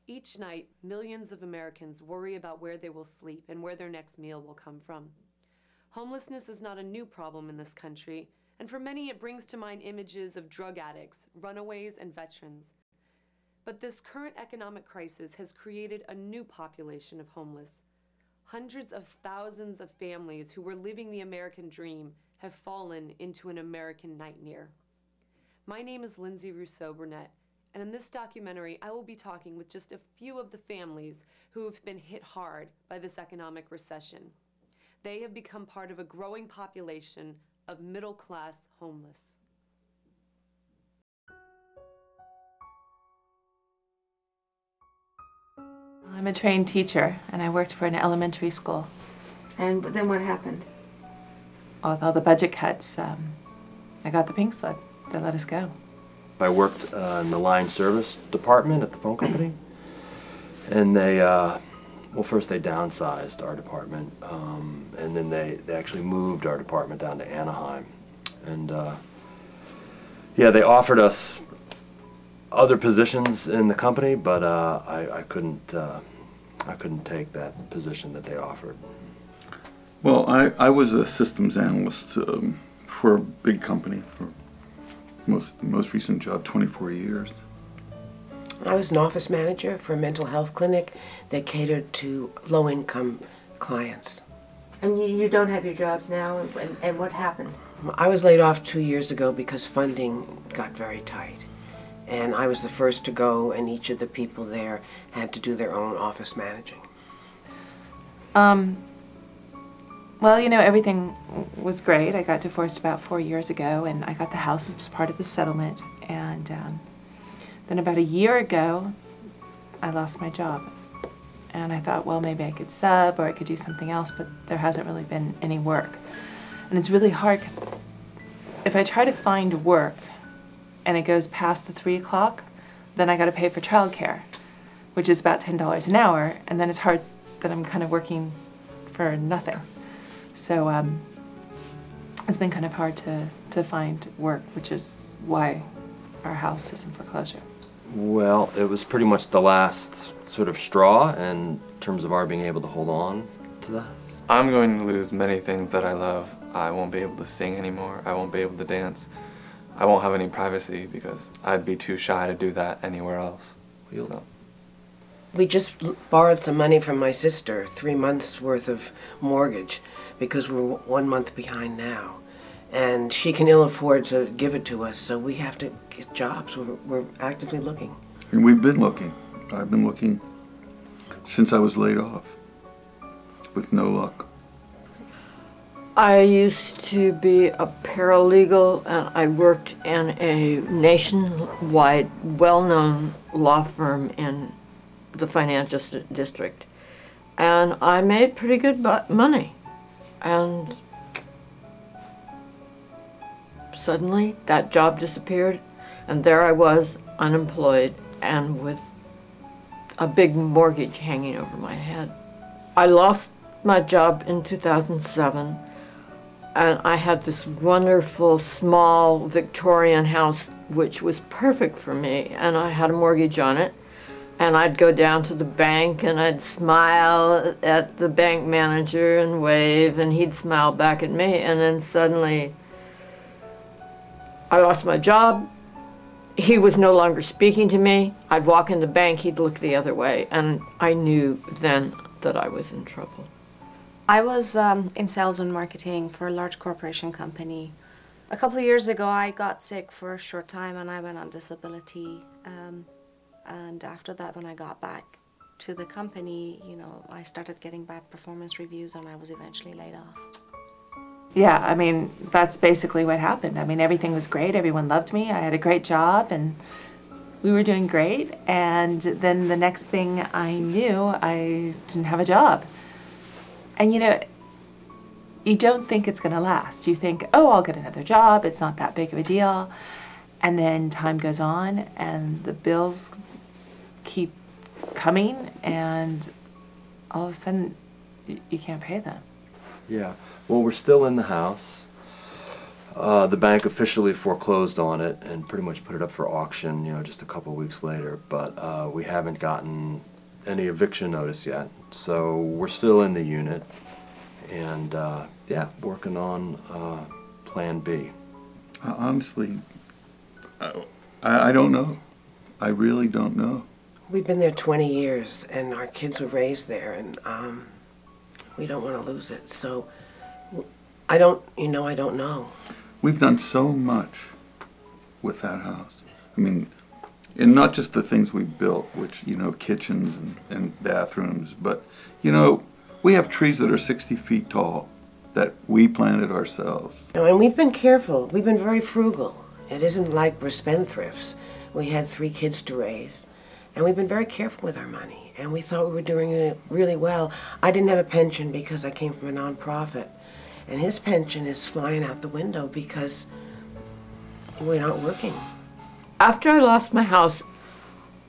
Each night, millions of Americans worry about where they will sleep and where their next meal will come from. Homelessness is not a new problem in this country, and for many it brings to mind images of drug addicts, runaways, and veterans. But this current economic crisis has created a new population of homeless. Hundreds of thousands of families who were living the American dream have fallen into an American nightmare. My name is Lindsay Rousseau-Burnett, and in this documentary, I will be talking with just a few of the families who have been hit hard by this economic recession. They have become part of a growing population of middle-class homeless. I'm a trained teacher, and I worked for an elementary school. And then what happened? With all the budget cuts, I got the pink slip. They let us go. I worked in the line service department at the phone company, and they, well, first they downsized our department, and then they actually moved our department down to Anaheim. And yeah, they offered us other positions in the company, but I couldn't take that position that they offered. Well, I was a systems analyst for a big company for most recent job, 24 years. I was an office manager for a mental health clinic that catered to low-income clients. And you don't have your jobs now, and what happened? I was laid off 2 years ago because funding got very tight. And I was the first to go, and each of the people there had to do their own office managing. Well, you know, everything was great. I got divorced about 4 years ago, and I got the house as part of the settlement. And then about a year ago, I lost my job. And I thought, well, maybe I could sub or I could do something else, but there hasn't really been any work. And it's really hard because if I try to find work and it goes past the 3 o'clock, then I got to pay for childcare, which is about $10 an hour, and then it's hard that I'm kind of working for nothing. So it's been kind of hard to find work, which is why our house is in foreclosure. Well, it was pretty much the last sort of straw in terms of our being able to hold on to that. I'm going to lose many things that I love. I won't be able to sing anymore. I won't be able to dance. I won't have any privacy because I'd be too shy to do that anywhere else. So. We just borrowed some money from my sister, 3 months worth of mortgage, because we're 1 month behind now. And she can ill afford to give it to us, so we have to get jobs. We're actively looking. And we've been looking. I've been looking since I was laid off, with no luck. I used to be a paralegal, and I worked in a nationwide, well-known law firm in the financial district. And I made pretty good money. And suddenly that job disappeared, and there I was, unemployed and with a big mortgage hanging over my head. I lost my job in 2007, and I had this wonderful small Victorian house which was perfect for me, and I had a mortgage on it. And I'd go down to the bank and I'd smile at the bank manager and wave, and he'd smile back at me. And then suddenly I lost my job. He was no longer speaking to me. I'd walk in the bank, he'd look the other way. And I knew then that I was in trouble. I was in sales and marketing for a large corporation company. A couple of years ago I got sick for a short time and I went on disability. And after that, when I got back to the company, you know, I started getting bad performance reviews and I was eventually laid off. Yeah, I mean, that's basically what happened. I mean, everything was great. Everyone loved me. I had a great job and we were doing great. And then the next thing I knew, I didn't have a job. And you know, you don't think it's going to last. You think, oh, I'll get another job. It's not that big of a deal. And then time goes on and the bills keep coming and all of a sudden you can't pay them. Yeah, well, we're still in the house. The bank officially foreclosed on it and pretty much put it up for auction, you know, just a couple of weeks later. But we haven't gotten any eviction notice yet, so we're still in the unit, and yeah, working on Plan B. Honestly, I don't know. I really don't know. We've been there 20 years, and our kids were raised there, and we don't want to lose it. So I don't know. We've done so much with that house. I mean, and not just the things we built, which, you know, kitchens and bathrooms, but, you know, we have trees that are 60 feet tall that we planted ourselves. No, and we've been careful. We've been very frugal. It isn't like we're spendthrifts. We had 3 kids to raise, and we've been very careful with our money, and we thought we were doing it really well. I didn't have a pension because I came from a nonprofit, and his pension is flying out the window because we're not working. After I lost my house,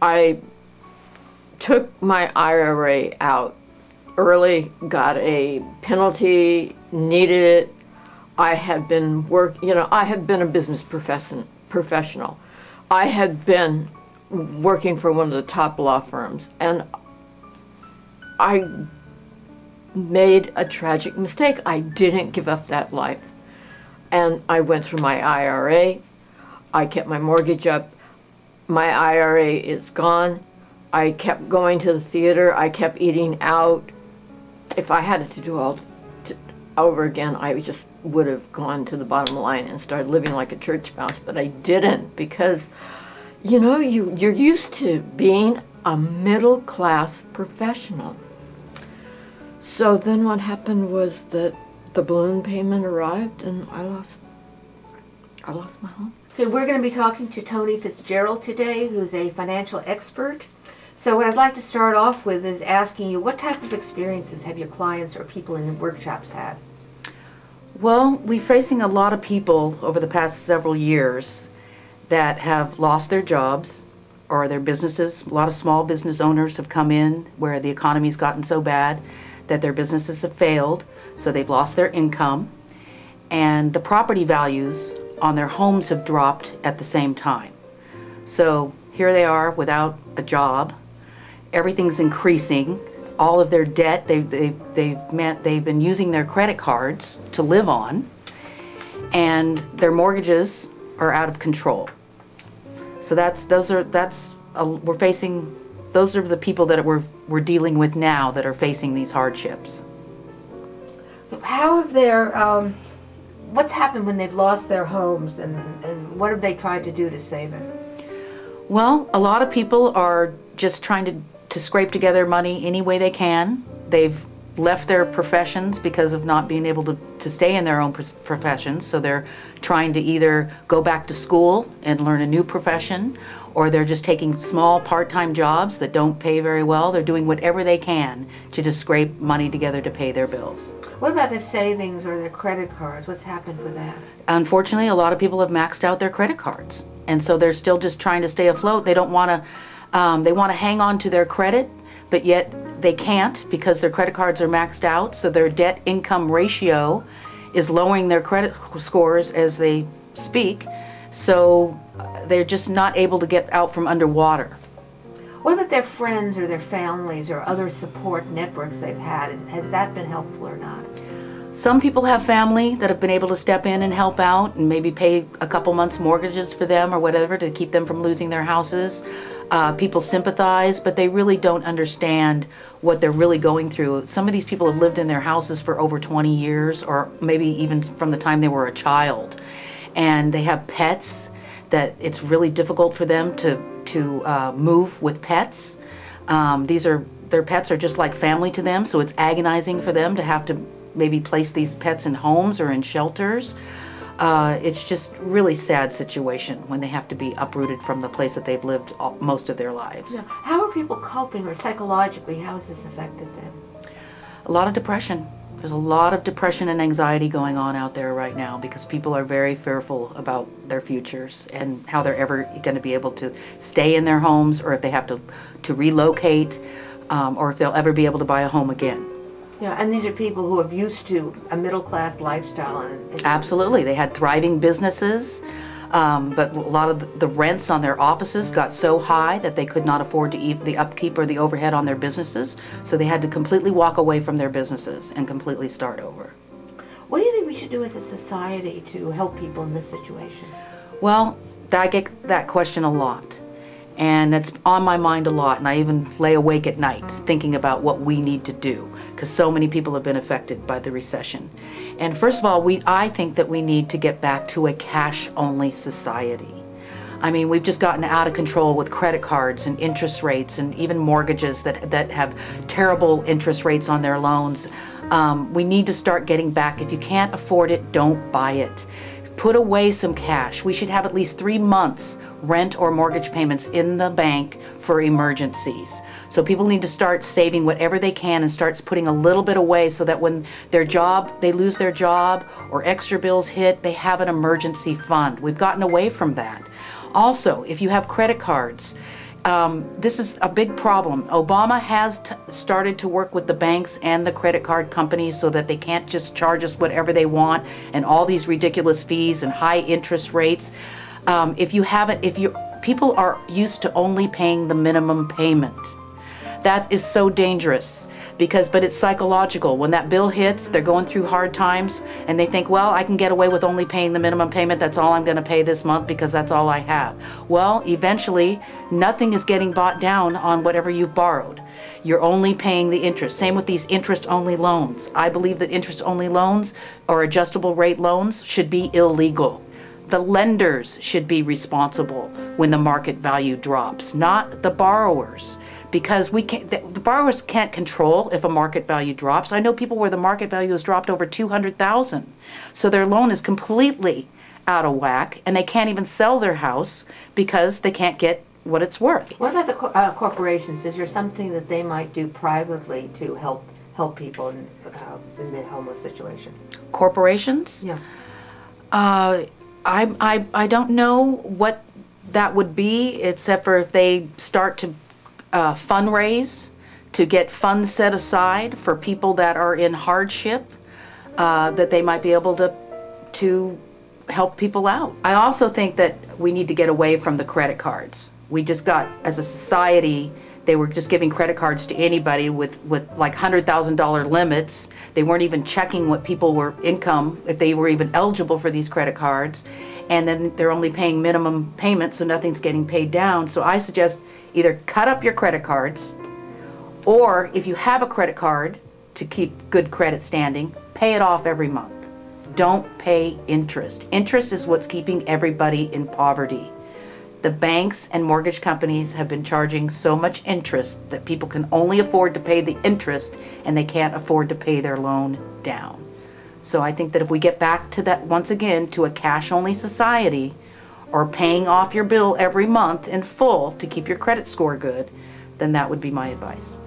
I took my IRA out early, got a penalty, needed it. I had been I had been a business professional. I had been working for one of the top law firms, and I made a tragic mistake. I didn't give up that life. And I went through my IRA. I kept my mortgage up. My IRA is gone. I kept going to the theater. I kept eating out. If I had to do all over again, I just would have gone to the bottom line and started living like a church mouse, but I didn't because, you know, you're used to being a middle-class professional. So then what happened was that the balloon payment arrived and I lost my home. Okay, we're going to be talking to Tony Fitzgerald today, who's a financial expert. So what I'd like to start off with is asking you, what type of experiences have your clients or people in workshops had? Well, we're facing a lot of people over the past several years that have lost their jobs or their businesses. A lot of small business owners have come in where the economy's gotten so bad that their businesses have failed, so they've lost their income, and the property values on their homes have dropped at the same time. So here they are without a job. Everything's increasing. All of their debt, they've been using their credit cards to live on, and their mortgages are out of control. So those are the people that we're dealing with now that are facing these hardships. How have what's happened when they've lost their homes, and what have they tried to do to save it? Well, a lot of people are just trying to scrape together money any way they can. They've left their professions because of not being able to stay in their own professions, so they're trying to either go back to school and learn a new profession, or they're just taking small part-time jobs that don't pay very well. They're doing whatever they can to just scrape money together to pay their bills. What about their savings or their credit cards? What's happened with that? Unfortunately, a lot of people have maxed out their credit cards, and so they're still just trying to stay afloat. They don't want to, they want to hang on to their credit, but yet they can't because their credit cards are maxed out, so their debt-income ratio is lowering their credit scores as they speak, so they're just not able to get out from underwater. What about their friends or their families or other support networks they've had? Has that been helpful or not? Some people have family that have been able to step in and help out and maybe pay a couple months mortgages for them or whatever to keep them from losing their houses. People sympathize, but they really don't understand what they're really going through. Some of these people have lived in their houses for over 20 years or maybe even from the time they were a child. And they have pets that it's really difficult for them to move with pets. Their pets are just like family to them, so it's agonizing for them to have to maybe place these pets in homes or in shelters. It's just really sad situation when they have to be uprooted from the place that they've lived most of their lives. Yeah. How are people coping, or psychologically, how has this affected them? A lot of depression. There's a lot of depression and anxiety going on out there right now because people are very fearful about their futures and how they're ever going to be able to stay in their homes, or if they have to relocate, or if they'll ever be able to buy a home again. Yeah, and these are people who are used to a middle-class lifestyle. Absolutely. They had thriving businesses, but a lot of the rents on their offices got so high that they could not afford to the upkeep or the overhead on their businesses, so they had to completely walk away from their businesses and completely start over. What do you think we should do as a society to help people in this situation? Well, I get that question a lot. And it's on my mind a lot, and I even lay awake at night thinking about what we need to do, because so many people have been affected by the recession. And first of all, I think that we need to get back to a cash-only society. I mean, we've just gotten out of control with credit cards and interest rates and even mortgages that have terrible interest rates on their loans. We need to start getting back. If you can't afford it, don't buy it. Put away some cash. We should have at least 3 months rent or mortgage payments in the bank for emergencies. So people need to start saving whatever they can and start putting a little bit away so that when they lose their job or extra bills hit, they have an emergency fund. We've gotten away from that. Also, if you have credit cards, this is a big problem. Obama has started to work with the banks and the credit card companies so that they can't just charge us whatever they want and all these ridiculous fees and high interest rates. People are used to only paying the minimum payment. That is so dangerous but it's psychological. When that bill hits, they're going through hard times and they think, well, I can get away with only paying the minimum payment. That's all I'm going to pay this month because that's all I have. Well, eventually, nothing is getting bought down on whatever you've borrowed. You're only paying the interest. Same with these interest-only loans. I believe that interest-only loans or adjustable rate loans should be illegal. The lenders should be responsible when the market value drops, not the borrowers. Because the borrowers can't control if a market value drops. I know people where the market value has dropped over $200,000. So their loan is completely out of whack and they can't even sell their house because they can't get what it's worth. What about the corporations? Is there something that they might do privately to help people in the homeless situation? Corporations? Yeah. I don't know what that would be, except for if they start to fundraise to get funds set aside for people that are in hardship, that they might be able to help people out. I also think that we need to get away from the credit cards. We just got, as a society, they were just giving credit cards to anybody with like $100,000 limits. They weren't even checking what people were income, if they were even eligible for these credit cards. And then they're only paying minimum payments, so nothing's getting paid down. So I suggest either cut up your credit cards, or if you have a credit card to keep good credit standing, pay it off every month. Don't pay interest. Interest is what's keeping everybody in poverty. The banks and mortgage companies have been charging so much interest that people can only afford to pay the interest and they can't afford to pay their loan down. So I think that if we get back to that, once again, to a cash-only society, or paying off your bill every month in full to keep your credit score good, then that would be my advice.